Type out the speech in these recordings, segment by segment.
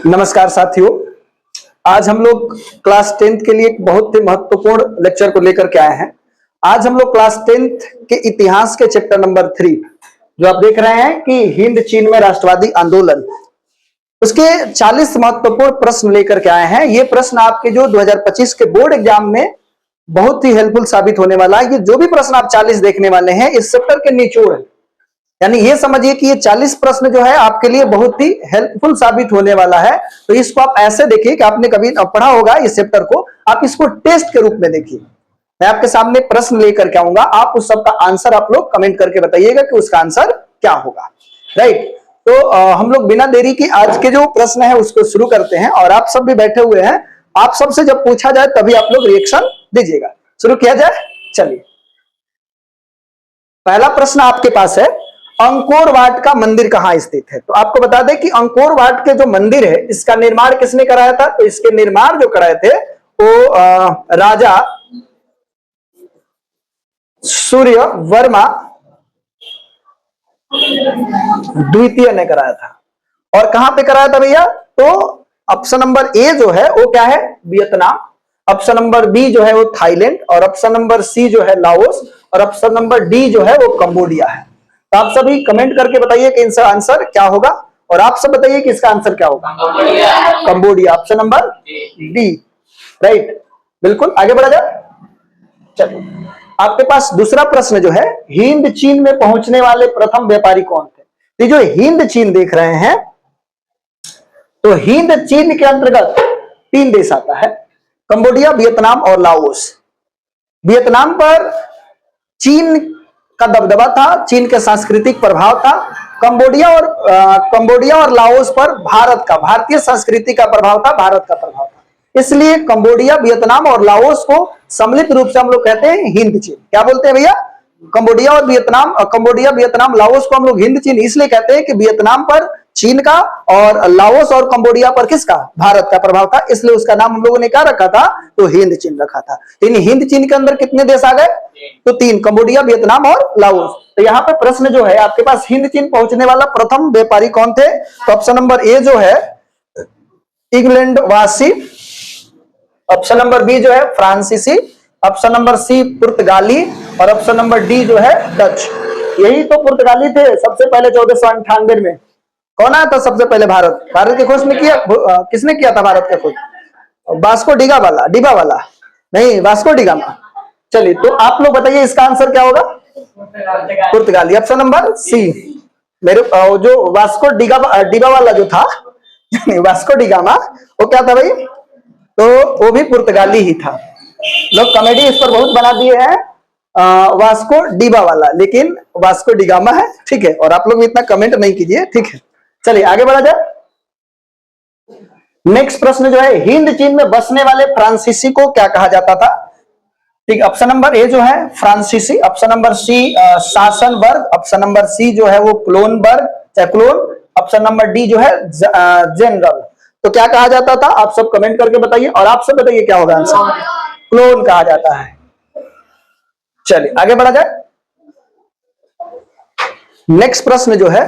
नमस्कार साथियों, आज हम लोग क्लास 10th के लिए एक बहुत ही महत्वपूर्ण लेक्चर को लेकर के आए हैं। आज हम लोग क्लास 10th के इतिहास के चैप्टर नंबर 3 जो आप देख रहे हैं कि हिंद चीन में राष्ट्रवादी आंदोलन, उसके 40 महत्वपूर्ण प्रश्न लेकर के आए हैं। ये प्रश्न आपके जो 2025 के बोर्ड एग्जाम में बहुत ही हेल्पफुल साबित होने वाला है। ये जो भी प्रश्न आप 40 देखने वाले हैं इस चैप्टर के निचोड़ है, यानी ये समझिए कि ये 40 प्रश्न जो है आपके लिए बहुत ही हेल्पफुल साबित होने वाला है। तो इसको आप ऐसे देखिए कि आपने कभी पढ़ा होगा इस चैप्टर को, आप इसको टेस्ट के रूप में देखिए। मैं आपके सामने प्रश्न लेकर के आऊंगा, आप उस सब का आंसर आप लोग कमेंट करके बताइएगा कि उसका आंसर क्या होगा। राइट, तो हम लोग बिना देरी की आज के जो प्रश्न है उसको शुरू करते हैं। और आप सब भी बैठे हुए हैं, आप सबसे जब पूछा जाए तभी आप लोग रिएक्शन दीजिएगा। शुरू किया जाए, चलिए। पहला प्रश्न आपके पास है, अंकोर वाट का मंदिर कहां स्थित है? तो आपको बता दें कि अंकोर वाट के जो मंदिर है इसका निर्माण किसने कराया था? तो इसके निर्माण जो कराए थे वो राजा सूर्य वर्मा द्वितीय ने कराया था। और कहां पे कराया था भैया? तो ऑप्शन नंबर ए जो है वो क्या है? वियतनाम। ऑप्शन नंबर बी जो है वो थाईलैंड, और ऑप्शन नंबर सी जो है लाओस, और ऑप्शन नंबर डी जो है वो कंबोडिया है। तो आप सभी कमेंट करके बताइए कि इसका आंसर क्या होगा, और आप सब बताइए कि इसका आंसर क्या होगा। Cambodia, option number D. Right, बिल्कुल। आगे बढ़ा जाए, चलिए। आपके पास दूसरा प्रश्न जो है, हिंद चीन में पहुंचने वाले प्रथम व्यापारी कौन थे? तो जो हिंद चीन देख रहे हैं, तो हिंद चीन के अंतर्गत 3 देश आता है, कंबोडिया, वियतनाम और लाओस। वियतनाम पर चीन का दबदबा था, चीन के सांस्कृतिक प्रभाव था। कंबोडिया और लाओस पर भारतीय संस्कृति का प्रभाव था, भारत का प्रभाव था। इसलिए कंबोडिया, वियतनाम और लाओस को सम्मिलित रूप से हम लोग कहते हैं हिंद चीन। क्या बोलते हैं भैया? कंबोडिया, वियतनाम, लाओस को हम लोग हिंद चीन इसलिए कहते हैं कि वियतनाम पर चीन का और लाओस और कंबोडिया पर किसका? भारत का प्रभाव था, इसलिए उसका नाम हम लोगों ने क्या रखा था? तो हिंद चीन रखा था। इन हिंद चीन के अंदर कितने देश आ गए? तो 3, कंबोडिया, वियतनाम और लाओस। तो यहाँ पे प्रश्न जो है आपके पास, हिंद चीन पहुंचने वाला प्रथम व्यापारी कौन थे? तो ऑप्शन नंबर ए जो है इंग्लैंड वासी, ऑप्शन नंबर बी जो है फ्रांसीसी, ऑप्शन नंबर सी पुर्तगाली, और ऑप्शन नंबर डी जो है डच। यही तो पुर्तगाली थे सबसे पहले 1498 में। कौन आया था सबसे पहले? भारत की खोज में किया, किसने किया था भारत का खोज? वास्को डिगा वाला नहीं, वास्को डिगामा। चलिए, तो आप लोग बताइए इसका आंसर क्या होगा? पुर्तगाली, ऑप्शन नंबर सी। मेरे जो वास्को डिगा वाला जो था वास्को डिगामा, वो क्या था भाई? तो वो भी पुर्तगाली ही था। लोग कॉमेडी इस पर बहुत बना दिए हैं, वास्को डिगा वाला, लेकिन वास्को डिगामा है। ठीक है, और आप लोग भी इतना कमेंट नहीं कीजिए, ठीक है। चलिए आगे बढ़ा जाए। नेक्स्ट प्रश्न जो है, हिंद चीन में बसने वाले फ्रांसीसी को क्या कहा जाता था? ठीक, ऑप्शन नंबर ए जो है फ्रांसीसी, ऑप्शन नंबर सी शासन वर्ग, ऑप्शन नंबर सी जो है वो क्लोन वर्ग चाहे क्लोन, ऑप्शन नंबर डी जो है जनरल। तो क्या कहा जाता था? आप सब कमेंट करके बताइए, और आप सब बताइए क्या होगा आंसर। क्लोन कहा जाता है। चलिए आगे बढ़ा जाए। नेक्स्ट प्रश्न जो है,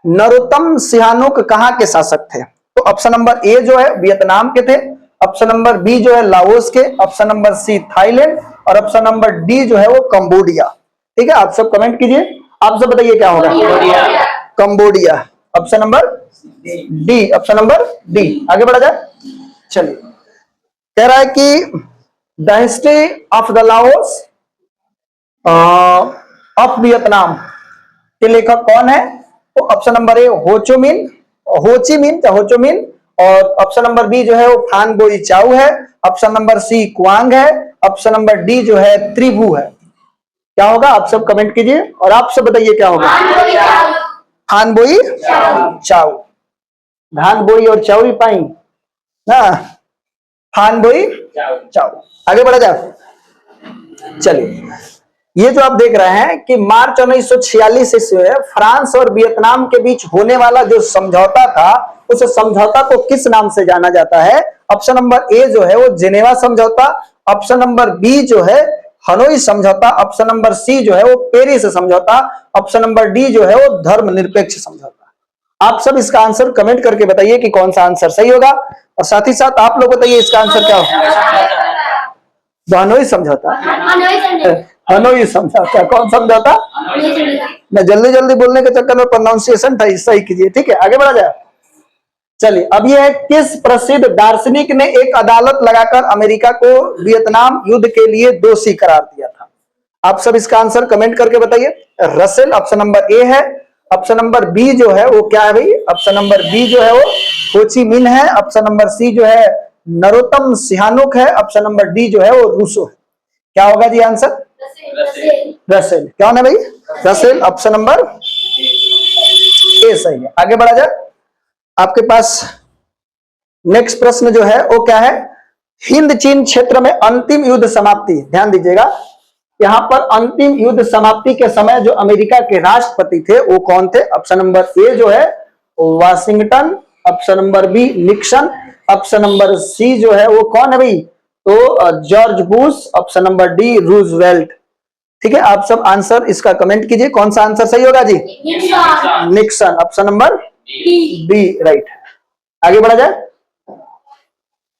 नरोत्तम सिहानुक कहां के शासक थे? तो ऑप्शन नंबर ए जो है वियतनाम के थे, ऑप्शन नंबर बी जो है लाओस के, ऑप्शन नंबर सी थाईलैंड, और ऑप्शन नंबर डी जो है वो कंबोडिया। ठीक है, आप सब कमेंट कीजिए, आप सब बताइए क्या होगा। Cambodia, option number D, option number D. आगे बढ़ा जाए, चलिए। कह रहा है कि the history of the Laos of Vietnam के लेखक कौन है? तो ऑप्शन नंबर ए होचिमिन, और ऑप्शन नंबर बी जो है वो फान बोई चाउ है, ऑप्शन नंबर सी क्वांग है, ऑप्शन नंबर डी जो है त्रिभु है। क्या होगा? आप सब कमेंट कीजिए, और आप सब बताइए क्या होगा। फान बोई चाउ, धान बोई और चाउरी पाई ना, फान बोई चाउ। आगे बढ़ा जाए, चलिए। ये जो आप देख रहे हैं कि मार्च 1946 ईस्वी में फ्रांस और वियतनाम के बीच होने वाला जो समझौता था, उस समझौता को किस नाम से जाना जाता है? ऑप्शन नंबर ए जो है वो जेनेवा समझौता, ऑप्शन नंबर बी जो है हनोई समझौता, ऑप्शन नंबर सी जो है वो पेरिस समझौता, ऑप्शन नंबर डी जो है वो धर्मनिरपेक्ष समझौता। आप सब इसका आंसर कमेंट करके बताइए कि कौन सा आंसर सही होगा, और साथ ही साथ आप लोग बताइए इसका आंसर क्या होगा। हनोई समझौता, हनोई समझौता, कौन समझौता? मैं जल्दी जल्दी बोलने के चक्कर में प्रोनाउंसिएशन सही कीजिए, ठीक है, आगे बढ़ा जाए। चलिए, अब यह है, किस प्रसिद्ध दार्शनिक ने एक अदालत लगाकर अमेरिका को वियतनाम युद्ध के लिए दोषी करार दिया था? आप सब इसका आंसर कमेंट करके बताइए। रसेल ऑप्शन नंबर ए है। ऑप्शन नंबर बी जो है वो क्या है भाई? ऑप्शन नंबर बी जो है वो हो ची मिन है। ऑप्शन नंबर सी जो है नरोत्तम सिहानुक है। ऑप्शन नंबर डी जो है वो रूसो है। क्या होगा जी आंसर? रसेल। क्या होना भाई? रसेल। ऑप्शन नंबर ए सही है। आगे बढ़ा जाए। आपके पास नेक्स्ट प्रश्न जो है वो क्या है? हिंद चीन क्षेत्र में अंतिम युद्ध समाप्ति, ध्यान दीजिएगा, यहां पर अंतिम युद्ध समाप्ति के समय जो अमेरिका के राष्ट्रपति थे वो कौन थे? ऑप्शन नंबर ए जो है Washington, option number B Nixon, option number C जो है वो कौन है भाई? तो George Bush, option number D Roosevelt. ठीक है, आप सब आंसर इसका कमेंट कीजिए, कौन सा आंसर सही होगा जी? Nixon, option number B right. आगे बढ़ा जाए।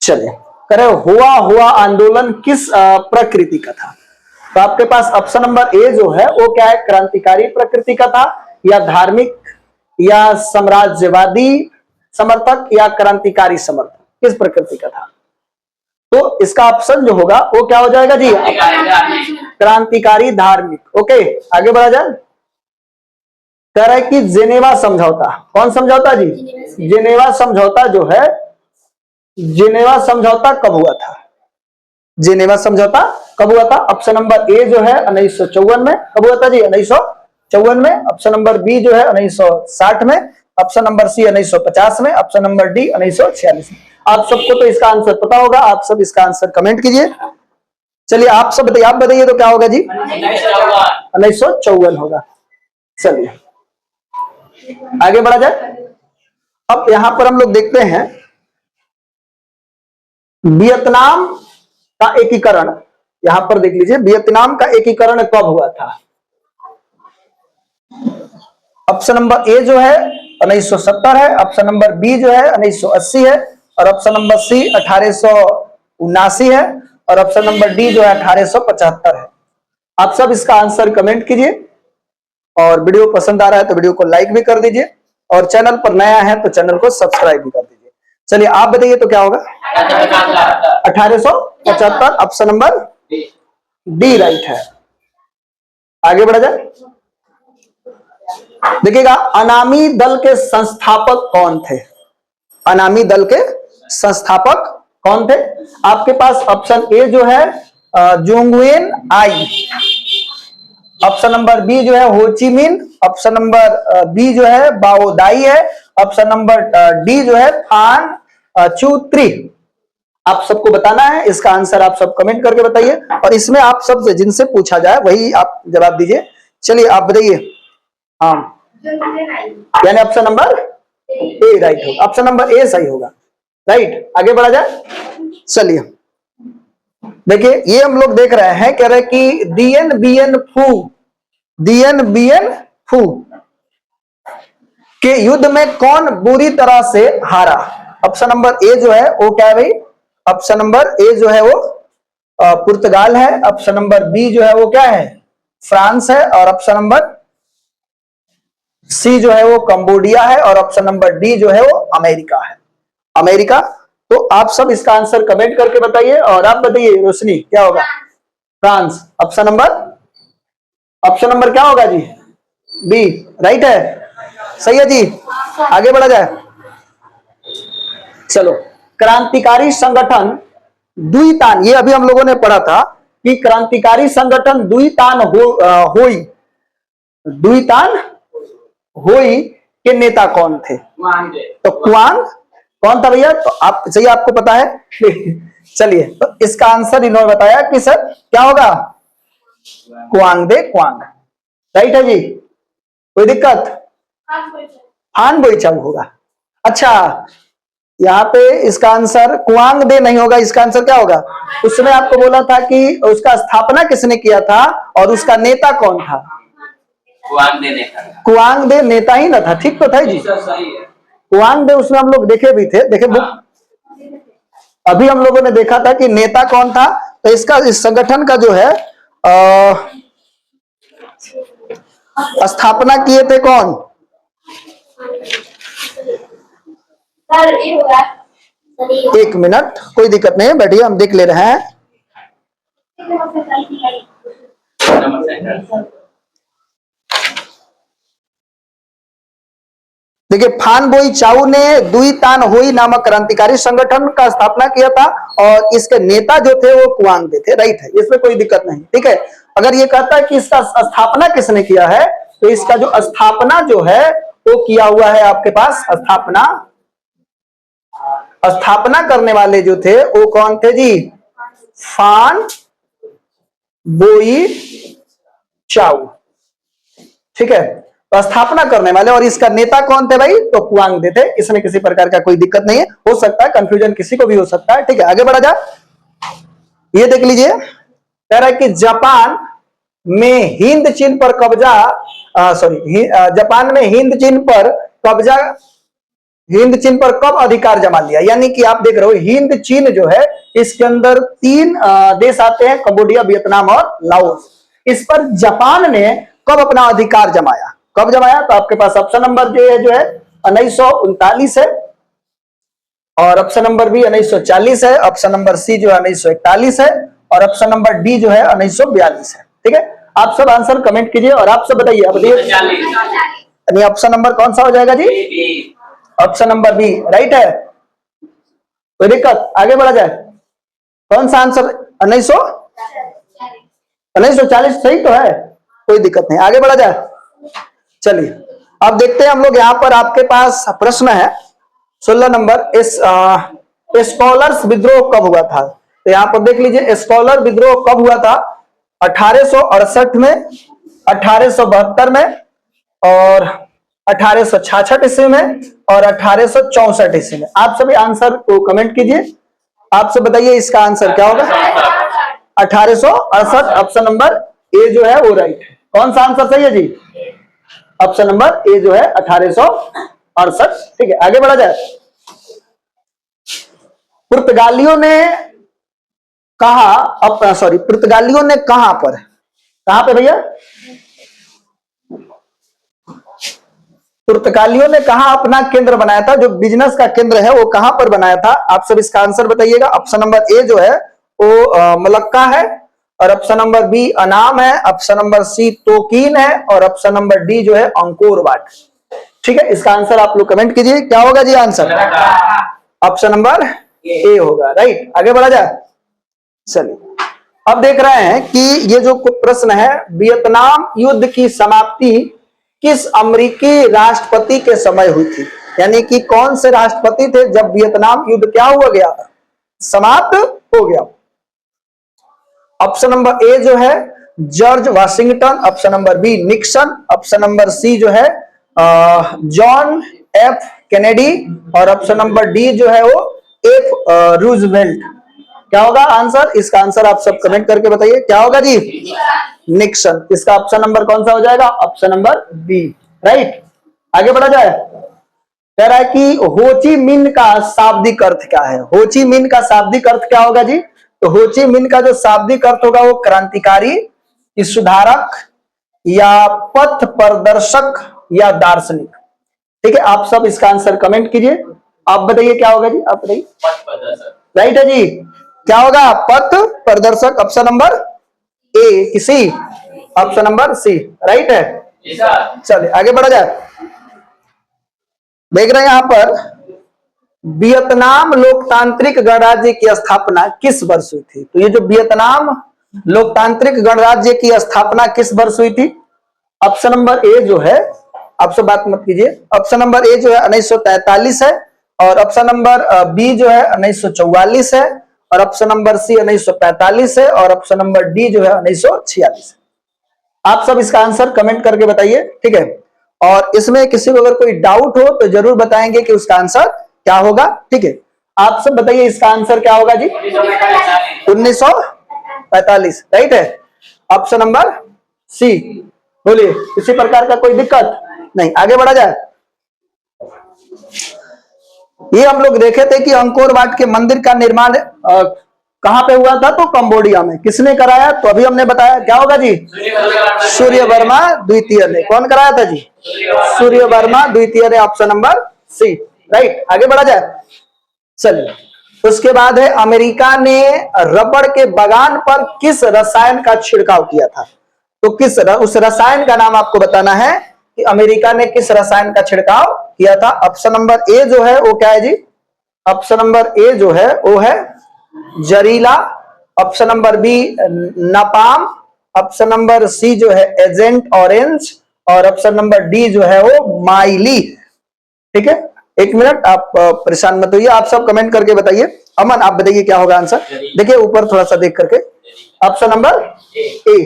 चलिए, करे हुआ आंदोलन किस प्रकृति का था? तो आपके पास ऑप्शन नंबर ए जो है वो क्या है? क्रांतिकारी प्रकृति का था, या धार्मिक, या साम्राज्यवादी समर्थक, या क्रांतिकारी समर्थक, किस प्रकृति का था? तो इसका ऑप्शन जो होगा वो क्या हो जाएगा जी? क्रांतिकारी धार्मिक। ओके, आगे बढ़ा जाए। कह रहा है कि जेनेवा समझौता, कौन समझौता जी? जेनेवा समझौता जो है, जेनेवा समझौता कब हुआ था? जेनेवा समझौता कब हुआ था? ऑप्शन नंबर ए जो है 1954 में। कब हुआ था जी? 1954 में। ऑप्शन नंबर बी जो है 1960 में। ऑप्शन नंबर सी 1950 में। ऑप्शन नंबर डी 1946 में। आप सबको तो इसका आंसर पता होगा, आप सब इसका आंसर कमेंट कीजिए। चलिए, आप सब बताइए, आप बताइए तो क्या होगा जी? 1954 होगा। चलिए आगे बढ़ा जाए। अब यहां पर हम लोग देखते हैं वियतनाम का एकीकरण। यहां पर देख लीजिए, वियतनाम का एकीकरण कब हुआ था? ऑप्शन नंबर ए जो है 1970 है। ऑप्शन नंबर बी जो है 1980 है। और ऑप्शन नंबर सी 1879 है। और ऑप्शन नंबर डी जो है 1875 है। आप सब इसका आंसर कमेंट कीजिए, और वीडियो पसंद आ रहा है तो वीडियो को लाइक भी कर दीजिए, और चैनल पर नया है तो चैनल को सब्सक्राइब भी कर दीजिए। चलिए, आप बताइए तो क्या होगा? 1875, ऑप्शन नंबर डी राइट है। आगे बढ़ा जाए। देखिएगा, अनामी दल के संस्थापक कौन थे? अनामी दल के संस्थापक कौन थे? आपके पास ऑप्शन ए जो है जोंगवेन आई। ऑप्शन नंबर बी जो है होची मिन। ऑप्शन नंबर बी जो है बाओदाई है। ऑप्शन नंबर डी जो है थान चू त्रि। आप सबको बताना है, इसका आंसर आप सब कमेंट करके बताइए, और इसमें आप सबसे जिनसे पूछा जाए वही आप जवाब दीजिए। चलिए, आप बताइए। हाँ, यानी ऑप्शन नंबर ए राइट होगा। ऑप्शन नंबर ए सही होगा, राइट। आगे बढ़ा जाए। चलिए देखिए, ये हम लोग देख रहे हैं, कह रहे हैं कि दियन बियन फू, दियन बियन फू के युद्ध में कौन बुरी तरह से हारा? ऑप्शन नंबर ए जो है वो क्या है भाई? ऑप्शन नंबर ए जो है वो पुर्तगाल है। ऑप्शन नंबर बी जो है वो क्या है? फ्रांस है। और ऑप्शन नंबर सी जो है वो कंबोडिया है। और ऑप्शन नंबर डी जो है वो अमेरिका है, अमेरिका। तो आप सब इसका आंसर कमेंट करके बताइए, और आप बताइए रोशनी क्या होगा? फ्रांस। ऑप्शन नंबर क्या होगा जी? बी राइट है, सही है जी। आगे बढ़ा जाए। चलो, क्रांतिकारी संगठन दुईतान, ये अभी हम लोगों ने पढ़ा था कि क्रांतिकारी संगठन दुईतान होई, दुईतान होई के नेता कौन थे? तो क्वांग कौन था भैया? तो आप सही, आपको पता है। चलिए, तो इसका आंसर इन्होंने बताया कि सर क्या होगा? क्वांग दे क्वांग, राइट है जी। कोई दिक्कत? हान बोईचाऊ होगा। अच्छा, यहाँ पे इसका आंसर क्वांग दे नहीं होगा, इसका आंसर क्या होगा? उसमें आपको बोला था कि उसका स्थापना किसने किया था और उसका नेता कौन था? कुआंग दे नेता ही ना था, ठीक तो था जी। कुआंग दे उसमें हम लोग देखे भी थे, देखे बुक अभी हम लोगों ने देखा था कि नेता कौन था। तो इसका इस संगठन का जो है स्थापना किए थे कौन? एक मिनट, कोई दिक्कत नहीं है, बैठिए हम देख ले रहे हैं। देखिए, फान बोई चाउ ने दुई तान होई नामक क्रांतिकारी संगठन का स्थापना किया था और इसके नेता जो थे वो कुआंग दे थे, राइट है, इसमें कोई दिक्कत नहीं, ठीक है। अगर ये कहता है कि इसका स्थापना किसने किया है, तो इसका जो स्थापना जो है वो किया हुआ है आपके पास, स्थापना करने वाले जो थे वो कौन थे जी? फान बोई चाउ, ठीक है। तो स्थापना करने वाले, और इसका नेता कौन थे भाई? तो कुआंग दे थे। इसमें किसी प्रकार का कोई दिक्कत नहीं है, हो सकता है कंफ्यूजन किसी को भी हो सकता है, ठीक है। आगे बढ़ा जाए, ये देख लीजिए, कह रहा है कि जापान में हिंद चीन पर कब्जा, जापान में हिंद चीन पर कब अधिकार जमा लिया। यानी कि आप देख रहे हो हिंद चीन जो है, इसके अंदर 3 देश आते हैं, कंबोडिया, वियतनाम और लाओस। इस पर जापान ने कब अपना अधिकार जमाया, कब जमाया? तो आपके पास ऑप्शन नंबर जो है 1939 है, और ऑप्शन नंबर बी 1940 है, ऑप्शन नंबर सी जो है 1941 है, और ऑप्शन नंबर डी जो है 1942 है, ठीक है। आप सब आंसर कमेंट कीजिए और आप सब बताइए, अब यानी ऑप्शन नंबर कौन सा हो जाएगा जी? ऑप्शन नंबर बी राइट है। कोई दिक्कत? आगे बढ़ा जाए, कौन सा आंसर? 1940 सही तो है, कोई दिक्कत नहीं, आगे बढ़ा जाए। चलिए अब देखते हैं हम लोग, यहां पर आपके पास प्रश्न है 16 नंबर, स्कॉलर्स विद्रोह कब हुआ था? तो यहां पर देख लीजिए, स्कॉलर विद्रोह कब हुआ था? 1868 में, 1872 में, और 1866 ईस्वी में, और 1864 ईस्वी में। आप सभी आंसर को कमेंट कीजिए, आप सब बताइए इसका आंसर क्या होगा? 1868, ऑप्शन नंबर ए जो है वो राइट है। कौन सा आंसर सही है जी? ऑप्शन नंबर ए जो है 1868, ठीक है। आगे बढ़ा जाए, पुर्तगालियों ने कहां पर भैया? पुर्तगालियों ने कहां अपना केंद्र बनाया था, जो बिजनेस का केंद्र है वो कहां पर बनाया था? आप सब इसका आंसर बताइएगा। ऑप्शन नंबर ए जो है वो मलक्का है, और ऑप्शन नंबर बी अनाम है, ऑप्शन नंबर सी तोकीन है, और ऑप्शन नंबर डी जो है अंकोर वाट, ठीक है। इसका आंसर आप लोग कमेंट कीजिए, क्या होगा जी आंसर? ऑप्शन नंबर ए होगा, राइट। आगे बढ़ा जाए, चलिए अब देख रहे हैं कि ये जो प्रश्न है, वियतनाम युद्ध की समाप्ति किस अमेरिकी राष्ट्रपति के समय हुई थी? यानी कि कौन से राष्ट्रपति थे जब वियतनाम युद्ध क्या हुआ गया था? समाप्त हो गया। ऑप्शन नंबर ए जो है George Washington, option number B Nixon, option number C जो है जॉन एफ कैनेडी, और ऑप्शन नंबर डी जो है वो एफ रूजवेल्ट। क्या होगा आंसर? इसका आंसर आप सब कमेंट करके बताइए, क्या होगा जी? निक्सन। इसका ऑप्शन नंबर कौन सा हो जाएगा? Option number B, right. आगे बढ़ा जाए, कह रहा है कि होची मिन का शाब्दिक अर्थ क्या है? होची मिन का शाब्दिक अर्थ क्या होगा जी? तो होची मिन का जो शाब्दिक अर्थ होगा वो क्रांतिकारी, सुधारक, या पथ प्रदर्शक, या दार्शनिक, ठीक है। आप सब इसका आंसर कमेंट कीजिए, आप बताइए क्या होगा जी? आप बताइए, राइट है जी। क्या होगा? पथ प्रदर्शक, ऑप्शन नंबर ए किसी, ऑप्शन नंबर सी राइट है। चलिए आगे बढ़ा जाए, देख रहे हैं यहां पर वियतनाम लोकतांत्रिक गणराज्य की स्थापना किस वर्ष हुई थी? तो ये जो वियतनाम लोकतांत्रिक गणराज्य की स्थापना किस वर्ष हुई थी? ऑप्शन नंबर ए जो है, आप सब बात मत कीजिए, ऑप्शन नंबर ए जो है 1943 है, और ऑप्शन नंबर बी जो है 1944 है, और ऑप्शन नंबर सी 1945 है, और ऑप्शन नंबर डी जो है 1946 है। आप सब इसका आंसर कमेंट करके बताइए, ठीक है। और इसमें किसी को अगर कोई डाउट हो तो जरूर बताएंगे कि उसका आंसर क्या होगा, ठीक है। आप सब बताइए इसका आंसर क्या होगा जी? 1945 राइट है, ऑप्शन नंबर सी। बोलिए, किसी प्रकार का कोई दिक्कत नहीं, आगे बढ़ा जाए। ये हम लोग देखे थे कि अंकोर वाट के मंदिर का निर्माण कहां पे हुआ था, तो कंबोडिया में। किसने कराया, तो अभी हमने बताया, क्या होगा जी, सूर्यवर्मा द्वितीय ने। कौन कराया था जी, सूर्यवर्मा द्वितीय ने, ऑप्शन नंबर सी, राइट। आगे बढ़ा जाए, चलिए। उसके बाद है, अमेरिका ने रबड़ के बगान पर किस रसायन का छिड़काव किया था, तो उस रसायन का नाम आपको बताना है कि अमेरिका ने किस रसायन का छिड़काव किया था। ऑप्शन नंबर ए जो है वो क्या है जी, ऑप्शन नंबर ए जो है वो है जरीला, option number B napalm, option number C जो है एजेंट ऑरेंज, और ऑप्शन नंबर डी जो है वो माइली। ठीक है, एक मिनट आप परेशान मत होइए, आप सब कमेंट करके बताइए। अमन आप बताइए क्या होगा आंसर, देखिए ऊपर थोड़ा सा देख करके। ऑप्शन नंबर ए,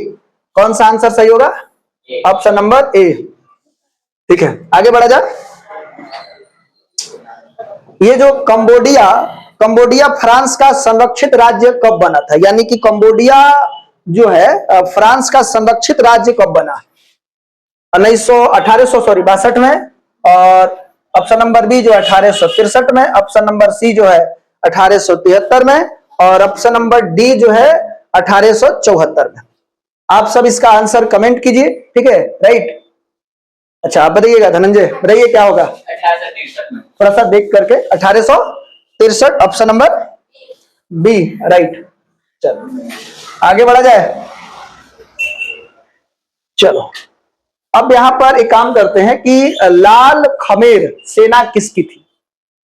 कौन सा आंसर सही होगा, ऑप्शन नंबर ए। ठीक है, आगे बढ़ा जा। ये जो कंबोडिया फ्रांस का संरक्षित राज्य कब बना था, यानी कि कंबोडिया जो है फ्रांस का संरक्षित राज्य कब बना, 1862 में, और ऑप्शन नंबर बी जो 1863 में, ऑप्शन नंबर सी जो है 1873 में, और ऑप्शन नंबर डी जो है 1874 में। आप सब इसका आंसर कमेंट कीजिए, ठीक है, राइट। अच्छा आप बताइएगा, धनंजय बताइए क्या होगा, 1863 में, थोड़ा सा देख करके, 1863, ऑप्शन नंबर बी, राइट। चलो आगे बढ़ा जाए, चलो। अब यहां पर एक काम करते हैं कि लाल खमेर सेना किसकी थी,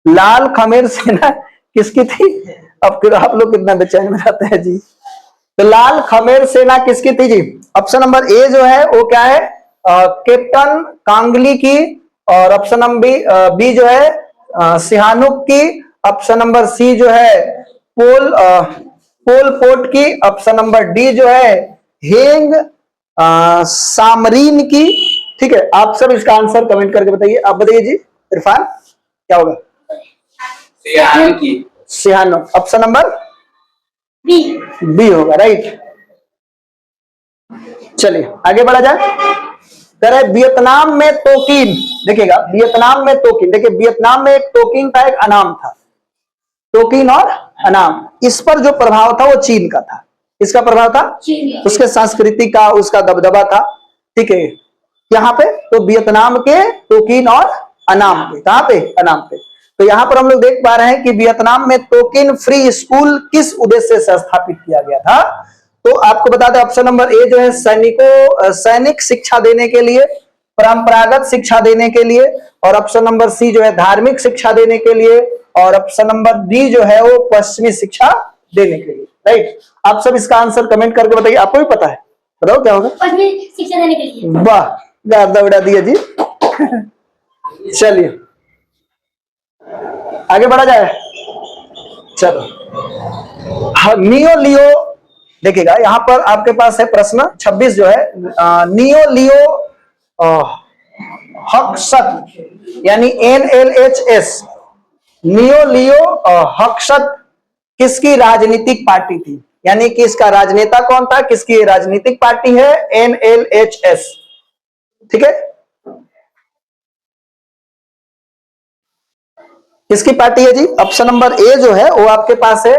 लाल खमेर सेना किसकी थी, अब फिर आप लोग कितना बेचैन में रहते हैं जी। तो लाल खमेर सेना किसकी थी जी, ऑप्शन नंबर ए जो है वो क्या है, कैप्टन कांगली की, और ऑप्शन नंबर बी जो है सिहानुक की, ऑप्शन नंबर सी जो है पोल पोट की, ऑप्शन नंबर डी जो है हेंग सामरीन की। ठीक है, आप सब इसका आंसर कमेंट करके बताइए। आप बताइए जी इरफान क्या होगा, सिहानुक, ऑप्शन नंबर बी होगा, राइट। चलिए आगे बढ़ा जाए। कह रहे वियतनाम में तोकिन, देखिएगा वियतनाम में तोकिन, देखिए वियतनाम में एक तोकिन था, एक अनाम था, तोकिन और अनाम, इस पर जो प्रभाव था वो चीन का था। इसका प्रभाव था, उसके संस्कृति का, उसका दबदबा था। ठीक है, यहाँ पे तो वियतनाम के तोकिन और अनाम पे, कहां पे, अनाम पे। तो यहाँ पर हम लोग देख पा रहे हैं कि वियतनाम में तोकिन फ्री स्कूल किस उद्देश्य से स्थापित किया गया था, तो आपको बता दें ऑप्शन नंबर ए जो है सैनिक शिक्षा देने के लिए, परंपरागत शिक्षा देने के लिए, और ऑप्शन नंबर सी जो है धार्मिक शिक्षा देने के लिए, और ऑप्शन नंबर डी जो है वो पश्चिमी शिक्षा देने के लिए, राइट। आप सब इसका आंसर कमेंट करके बताइए, आपको भी पता है, बताओ क्या होगा, पश्चिमी शिक्षा देने के लिए। वाह, गर्दा उड़ा दिया जी। चलिए आगे बढ़ा जाए, चलो। नियो लियो, देखिएगा यहां पर आपके पास है प्रश्न 26 जो है, नियो लियो हक्सत यानी NLHS, नियो लियो हक्सत किसकी राजनीतिक पार्टी थी, यानी कि इसका राजनेता कौन था, किसकी राजनीतिक पार्टी है, NLHS। ठीक है, किसकी पार्टी है जी, ऑप्शन नंबर ए जो है वो आपके पास है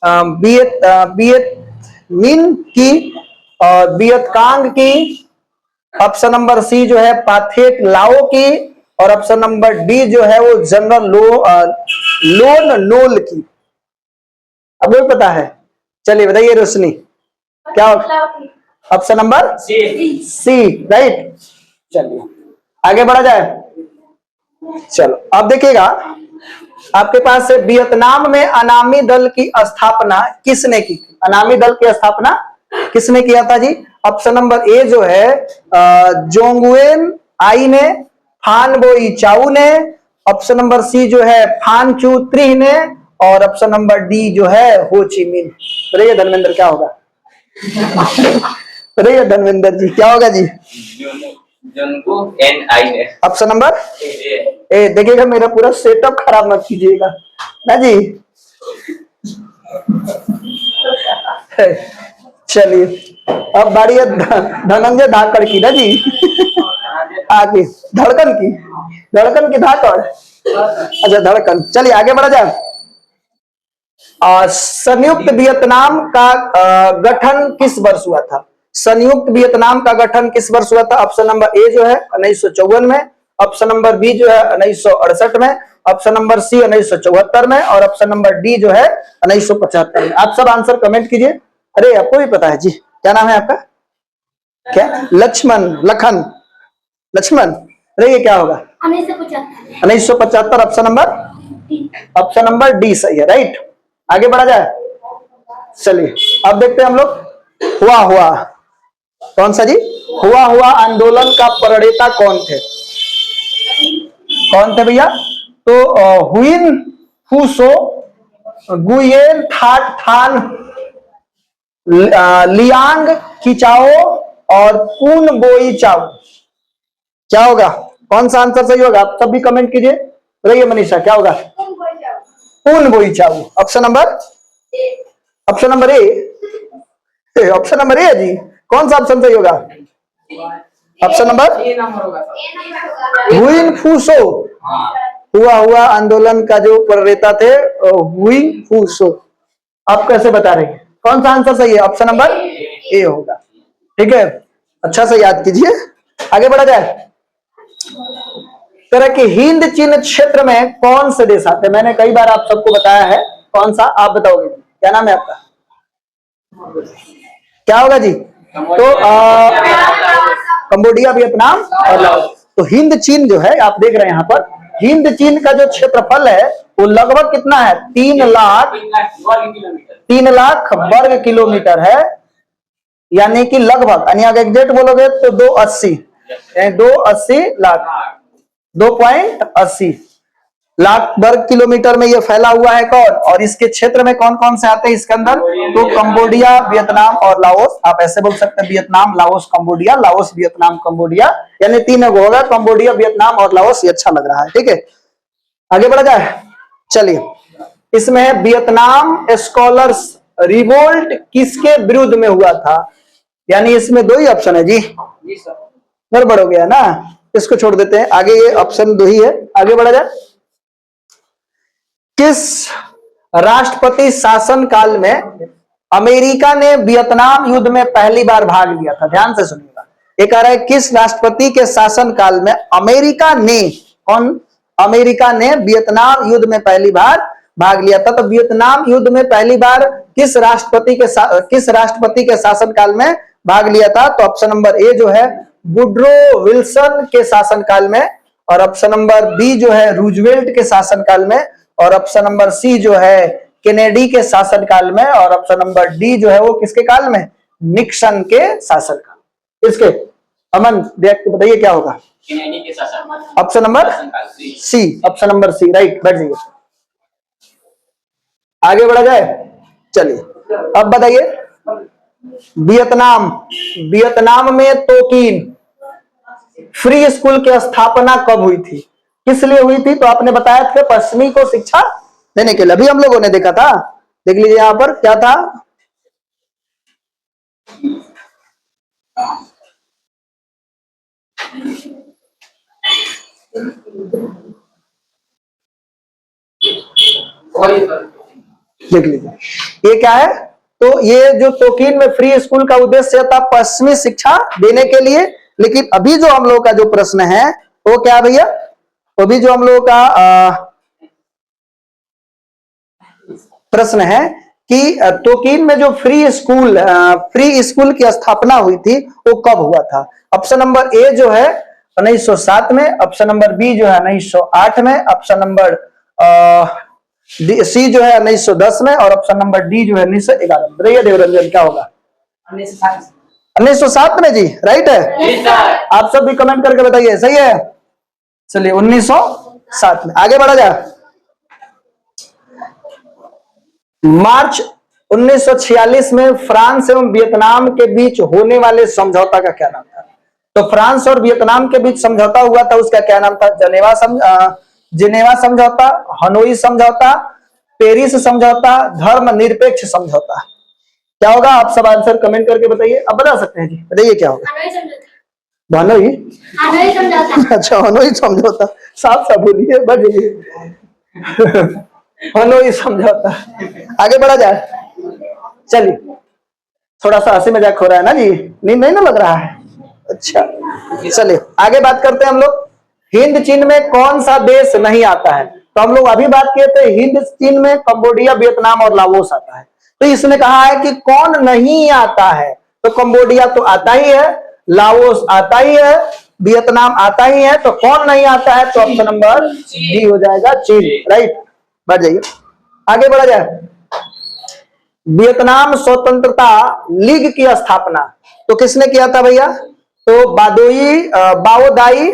बियत मिन की और बियतकांग की, ऑप्शन नंबर सी जो है पाथेट लाओ की, और ऑप्शन नंबर डी जो है वो जनरल लोन नोल की। अब वो पता है, चलिए बताइए रोशनी क्या, ऑप्शन नंबर सी, राइट। चलिए आगे बढ़ा जाए, चलो। अब देखिएगा आपके पास है वियतनाम में अनामी दल की स्थापना किसने की थी, अनामी दल की स्थापना किसने किया था जी, ऑप्शन नंबर ए जो है जोंगवेन आई ने, फान बोई चाऊ ने, ऑप्शन नंबर सी जो है फान चू त्रि ने, और ऑप्शन नंबर डी जो है हो ची मिन। बताइए धर्मेंद्र क्या होगा, बताइए धर्मेंद्र जी क्या होगा जी, NI ने, ऑप्शन नंबर ए। देखिएगा मेरा पूरा सेटअप खराब मत कीजिएगा ना जी। चलिए अब बारी है धनंजय धाकड़ की ना जी। आगे धड़कन की धाकड़, अच्छा धड़कन। चलिए आगे बढ़ा जाए। संयुक्त वियतनाम का गठन किस वर्ष हुआ था? संयुक्त वियतनाम का गठन किस वर्ष हुआ था? ऑप्शन नंबर ए जो है 1954 में, ऑप्शन नंबर बी जो है 1968 में, ऑप्शन नंबर सी 1974 में, और ऑप्शन नंबर डी जो है 1975 में। आप सब आंसर कमेंट कीजिए। अरे आपको भी पता है जी, क्या नाम है आपका? क्या? लखन लक्ष्मण। अरे ये क्या होगा? 1975 ऑप्शन नंबर डी सही है, राइट। आगे बढ़ा जाए। चलिए अब देखते हैं हम लोग। हुआ कौन सा जी? हुआ आंदोलन का प्रणेता कौन थे? कौन थे भैया? तो हुइन फूसो, गुयेन थाट थान, लियांग किचाओ और पून बोई चाओ। क्या होगा? कौन सा आंसर सही होगा? आप सब भी कमेंट कीजिए। रहिए मनीषा, क्या होगा? पून बोई चाओ। Option number A. Option number A जी। कौन सा ऑप्शन सही होगा? ऑप्शन नंबर हुइन फूसो। हुआ आंदोलन का जो प्रणेता थे हुइन फूसो। आप कैसे बता रहे हैं कौन सा आंसर सही है? ऑप्शन नंबर ए होगा। ठीक है, अच्छा से याद कीजिए। आगे बढ़ा जाए। तरह के हिंद चीन क्षेत्र में कौन से देश आते हैं? मैंने कई बार आप सबको बताया है, कौन सा आप बताओगे? क्या नाम है आपका? क्या होगा जी? तो कंबोडिया, वियतनाम और लाओस। तो हिंद चीन जो है आप देख रहे हैं यहाँ पर, हिंद चीन का जो क्षेत्रफल है वो लगभग कितना है? 3 लाख वर्ग किलोमीटर है। यानी कि लगभग, यानी अगर एग्जैक्ट बोलोगे तो 280 लाख, 2.80 लाख वर्ग किलोमीटर में ये फैला हुआ है। कौन? और इसके क्षेत्र में कौन कौन से आते हैं इसके अंदर? तो कंबोडिया, वियतनाम और लाओस। आप ऐसे बोल सकते हैं Vietnam, Laos, Cambodia, Laos, Vietnam, Cambodia, यानी 3 होगा, कंबोडिया, वियतनाम और लाओस। ये अच्छा लग रहा है, ठीक है। आगे बढ़ा जाए। चलिए, इसमें वियतनाम स्कॉलर्स रिवोल्ट किसके विरुद्ध में हुआ था? यानी इसमें 2 ही ऑप्शन है जी, गड़बड़ हो गया ना, इसको छोड़ देते हैं। आगे ये ऑप्शन 2 ही है। आगे बढ़ा जाए। किस राष्ट्रपति शासन काल में अमेरिका ने वियतनाम युद्ध में पहली बार भाग लिया था? ध्यान से सुनिएगा। ये कह रहा है किस राष्ट्रपति के शासन काल में अमेरिका ने, कौन? अमेरिका ने वियतनाम युद्ध में पहली बार भाग लिया था। तो वियतनाम युद्ध में पहली बार किस राष्ट्रपति के शासन काल में भाग लिया था? तो ऑप्शन नंबर ए जो है वुड्रो विल्सन के शासन काल में, और ऑप्शन नंबर बी जो है रूजवेल्ट के शासन काल में, और ऑप्शन नंबर सी जो है केनेडी के शासन काल में, और ऑप्शन नंबर डी जो है वो किसके काल में? निक्सन के शासन काल। इसके अमन देख के बताइए क्या होगा? केनेडी के शासन। Option number C, option number C, right. बैठ जाइए, आगे बढ़ा जाए। चलिए अब बताइए, वियतनाम में तोकीन फ्री स्कूल की स्थापना कब हुई थी? किस लिए हुई थी? तो आपने बताया था पश्चिमी को शिक्षा देने के लिए। अभी हम लोगों ने देखा था, देख लीजिए यहां पर क्या था। देख लीजिए ये क्या है। तो ये जो तोकीन में फ्री स्कूल का उद्देश्य था पश्चिमी शिक्षा देने के लिए। लेकिन अभी जो हम लोग का जो प्रश्न है वो क्या भैया? अभी जो हम लोग का प्रश्न है कि तोकीन में जो फ्री स्कूल की स्थापना हुई थी वो कब हुआ था? ऑप्शन नंबर ए जो है 1907 में, ऑप्शन नंबर बी जो है 1908 में, ऑप्शन नंबर सी जो है 1910 में, और ऑप्शन नंबर डी जो है 1911 में। बताइए देवरंजन क्या होगा? 1907 में जी, राइट है। आप सब भी कमेंट करके बताइए सही है। चलिए 1907 में। आगे बढ़ा जाए। मार्च 1946 में फ्रांस एवं वियतनाम के बीच होने वाले समझौता का क्या नाम था? तो फ्रांस और वियतनाम के बीच समझौता हुआ था, उसका क्या नाम था? जिनेवा समझौता, हनोई समझौता, पेरिस समझौता, धर्मनिरपेक्ष समझौता। क्या होगा? आप सब आंसर कमेंट करके बताइए। अब बता सकते हैं जी, बताइए क्या होगा? हनोई समझौता। हनोई? हनोई समझौता। अच्छा, हनोई समझौता। साफ साफ बोलिए, बजिए। हनोई समझौता। आगे बढ़ा जाए, चलिए। थोड़ा सा हंसी मजाक हो रहा है ना जी, नींद नहीं ना लग रहा है? अच्छा, चलिए आगे बात करते हैं हम लोग। हिंद चीन में कौन सा देश नहीं आता है? तो हम लोग अभी बात किए थे हिंद चीन में कंबोडिया, वियतनाम और लाओस आता है। तो इसने कहा है कि कौन नहीं आता है, तो कंबोडिया तो आता ही है, लाओस आता ही है, वियतनाम आता ही है, तो कौन नहीं आता है? तो ऑप्शन नंबर डी हो जाएगा, चीन। राइट, बढ़ जाइए, आगे बढ़ा जाए। वियतनाम स्वतंत्रता लीग की स्थापना तो किसने किया था भैया? तो बाओदाई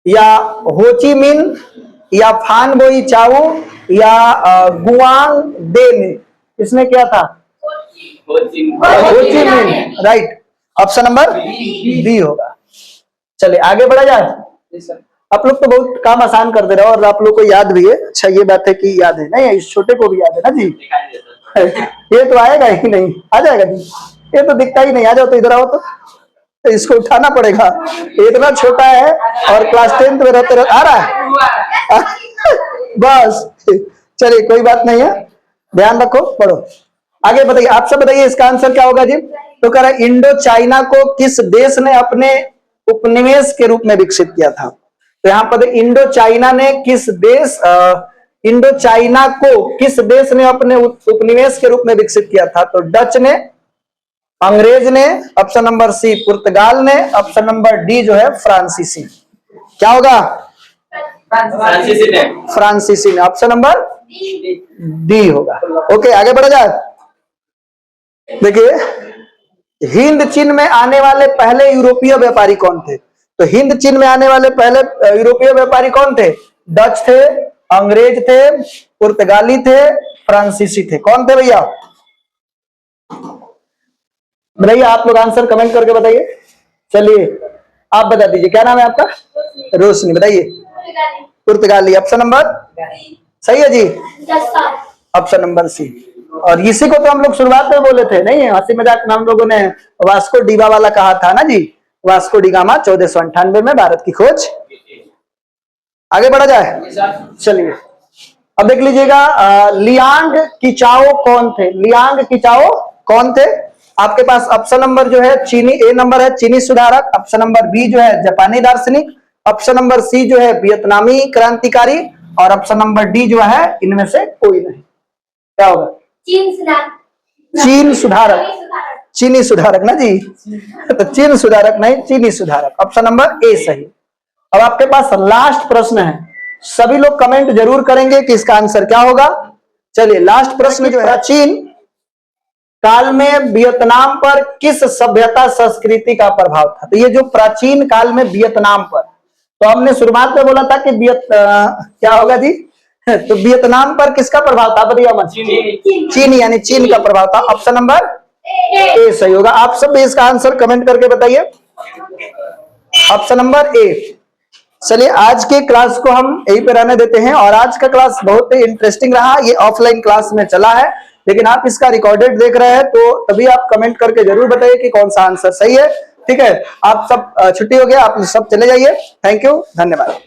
या होची मिन या फान बोई चाओ या गुआंग दे ने, किसने किया था? होची मिन। राइट, ऑप्शन नंबर बी होगा। चलिए आगे बढ़ा जाए। आप लोग तो बहुत काम आसान कर दे रहे हो और आप लोग को याद भी है। अच्छा, ये बात है कि याद है, नहीं इस छोटे को भी याद है ना जी। ये तो आएगा ही नहीं, आ जाएगा जी, ये तो दिखता ही नहीं। आ जाओ तो इधर आओ, तो इसको उठाना पड़ेगा, ये इतना छोटा है और क्लास 10th में रहते आ रहा है। बस चलिए, कोई बात नहीं है, ध्यान रखो, पढ़ो। आगे बताइए, आप सब बताइए इसका आंसर क्या होगा जी? तो कह रहा है इंडो चाइना को किस देश ने अपने उपनिवेश के रूप में विकसित किया था? तो यहाँ पर इंडो चाइना ने किस देश इंडो चाइना को किस देश ने अपने उपनिवेश के रूप में विकसित किया था? तो डच ने, अंग्रेज ने, ऑप्शन नंबर सी पुर्तगाल ने, ऑप्शन नंबर डी जो है फ्रांसीसी। क्या होगा? फ्रांसीसी ने, ऑप्शन नंबर डी होगा। ओके, आगे बढ़ा जाए। देखिए, हिंद चीन में आने वाले पहले यूरोपीय व्यापारी कौन थे? तो हिंद चीन में आने वाले पहले यूरोपीय व्यापारी कौन थे? डच थे, अंग्रेज थे, पुर्तगाली थे, फ्रांसीसी थे। कौन थे भैया? बताइए, आप लोग आंसर कमेंट करके बताइए। चलिए आप बता दीजिए, क्या नाम है आपका? रोशनी, बताइए। पुर्तगाली, ऑप्शन नंबर सही है जी, ऑप्शन नंबर सी। और इसी को तो हम लोग शुरुआत में बोले थे, नहीं हंसी मजाक में हम लोगों ने वास्को डिगा वाला कहा था ना जी। वास्को डिगामा 1498 में भारत की खोज। आगे बढ़ा जाए, चलिए अब देख लीजिएगा, लियांग किचाओ कौन थे? लियांग किचाओ कौन थे? आपके पास ऑप्शन नंबर जो है चीनी, ए नंबर है चीनी सुधारक, ऑप्शन नंबर बी जो है जापानी दार्शनिक, ऑप्शन नंबर सी जो है वियतनामी क्रांतिकारी, और ऑप्शन नंबर डी जो है इनमें से कोई नहीं। क्या होगा? चीन सुधारक, चीनी सुधारक ना जी। तो चीन सुधारक नहीं, चीनी सुधारक, ऑप्शन नंबर ए सही। अब आपके पास लास्ट प्रश्न है, सभी लोग कमेंट जरूर करेंगे कि इसका आंसर क्या होगा। चलिए लास्ट प्रश्न जो है, प्राचीन काल में वियतनाम पर किस सभ्यता संस्कृति का प्रभाव था? तो ये जो प्राचीन काल में वियतनाम पर, तो हमने शुरुआत में बोला था कि क्या होगा जी? तो वियतनाम पर किसका प्रभाव था? बताइए मत। चीन, यानी चीन का प्रभाव था। ऑप्शन नंबर ए सही होगा। आप सब भी इसका आंसर कमेंट करके बताइए, ऑप्शन नंबर ए। चलिए आज के क्लास को हम यहीं पे रहने देते हैं, और आज का क्लास बहुत ही इंटरेस्टिंग रहा। ये ऑफलाइन क्लास में चला है, लेकिन आप इसका रिकॉर्डेड देख रहे हैं, तो तभी आप कमेंट करके जरूर बताइए कि कौन सा आंसर सही है। ठीक है, आप सब छुट्टी हो गया, आप सब चले जाइए। थैंक यू, धन्यवाद।